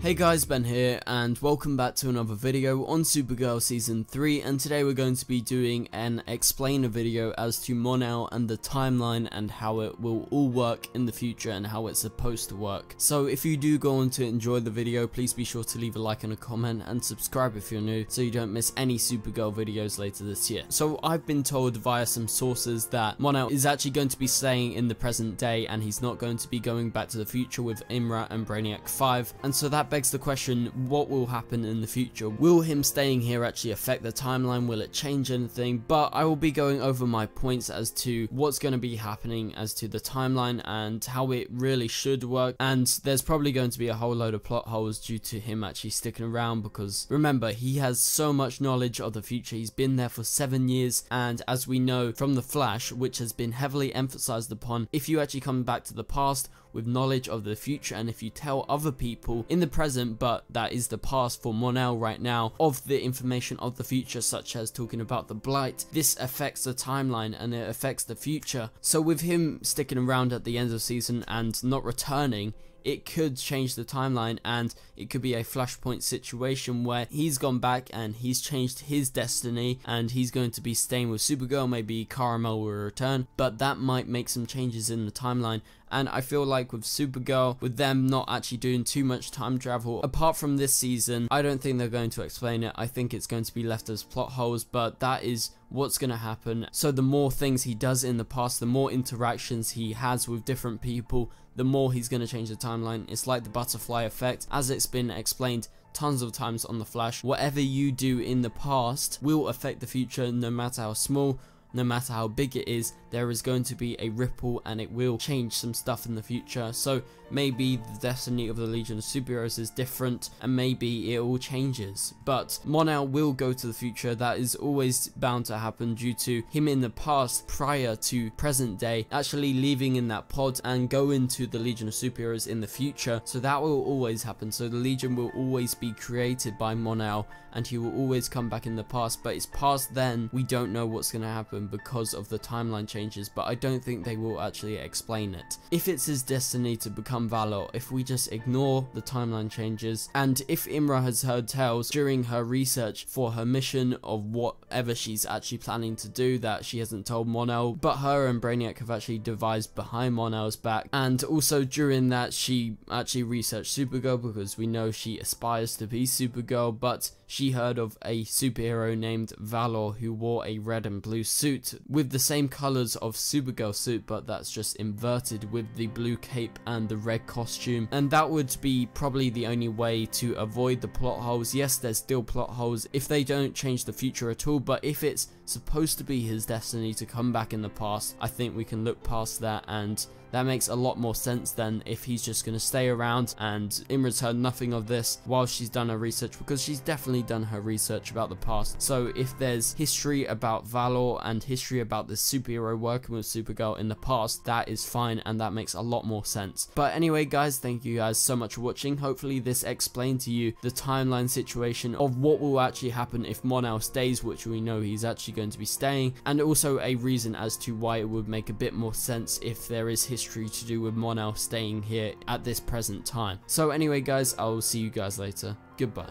Hey guys, Ben here and welcome back to another video on Supergirl Season 3, and today we're going to be doing an explainer video as to Mon-El and the timeline and how it will all work in the future and how it's supposed to work. So if you do go on to enjoy the video, please be sure to leave a like and a comment and subscribe if you're new so you don't miss any Supergirl videos later this year. So I've been told via some sources that Mon-El is actually going to be staying in the present day and he's not going to be going back to the future with Imra and Brainiac 5, and so that begs the question, what will happen in the future? Will him staying here actually affect the timeline? Will it change anything? But I will be going over my points as to what's going to be happening as to the timeline and how it really should work, and there's probably going to be a whole load of plot holes due to him actually sticking around, because remember, he has so much knowledge of the future. He's been there for 7 years, and as we know from The Flash, which has been heavily emphasized upon, if you actually come back to the past with knowledge of the future, and if you tell other people in the present, but that is the past for Mon-El right now, of the information of the future, such as talking about the blight, this affects the timeline and it affects the future. So with him sticking around at the end of the season and not returning, it could change the timeline, and it could be a flashpoint situation where he's gone back and he's changed his destiny and he's going to be staying with Supergirl. Maybe Caramel will return, but that might make some changes in the timeline. And I feel like with Supergirl, with them not actually doing too much time travel apart from this season, I don't think they're going to explain it. I think it's going to be left as plot holes, but that is what's going to happen. So the more things he does in the past, the more interactions he has with different people, the more he's going to change the timeline. It's like the butterfly effect, as it's been explained tons of times on The Flash. Whatever you do in the past will affect the future, no matter how small, no matter how big it is. There is going to be a ripple and it will change some stuff in the future. So maybe the destiny of the Legion of Superheroes is different and maybe it all changes. But Mon-El will go to the future. That is always bound to happen due to him in the past, prior to present day, actually leaving in that pod and go into the Legion of Superheroes in the future. So that will always happen. So the Legion will always be created by Mon-El and he will always come back in the past, but it's past then. We don't know what's going to happen because of the timeline changes, but I don't think they will actually explain it. If it's his destiny to become Valor, if we just ignore the timeline changes, and if Imra has heard tales during her research for her mission of whatever she's actually planning to do that she hasn't told Mon-El, but her and Brainiac have actually devised behind Mon-El's back, and also during that she actually researched Supergirl, because we know she aspires to be Supergirl, but she heard of a superhero named Valor who wore a red and blue suit with the same colors of Supergirl suit, but that's just inverted with the blue cape and the red costume, and that would be probably the only way to avoid the plot holes. Yes, there's still plot holes if they don't change the future at all, but if it's supposed to be his destiny to come back in the past, I think we can look past that, and that makes a lot more sense than if he's just going to stay around and Imra's heard nothing of this while she's done her research, because she's definitely done her research about the past. So if there's history about Valor and history about this superhero working with Supergirl in the past, that is fine and that makes a lot more sense. But anyway guys, thank you guys so much for watching. Hopefully this explained to you the timeline situation of what will actually happen if Mon-El stays, which we know he's actually going to be staying, and also a reason as to why it would make a bit more sense if there is history to do with Mon-El staying here at this present time. So anyway guys, I will see you guys later. Goodbye.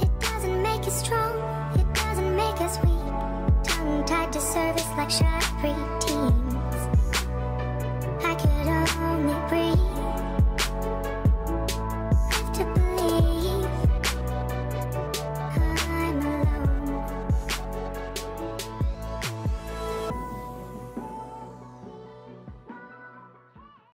It doesn't make us strong, it doesn't make us weak. Tongue tied to service like sharp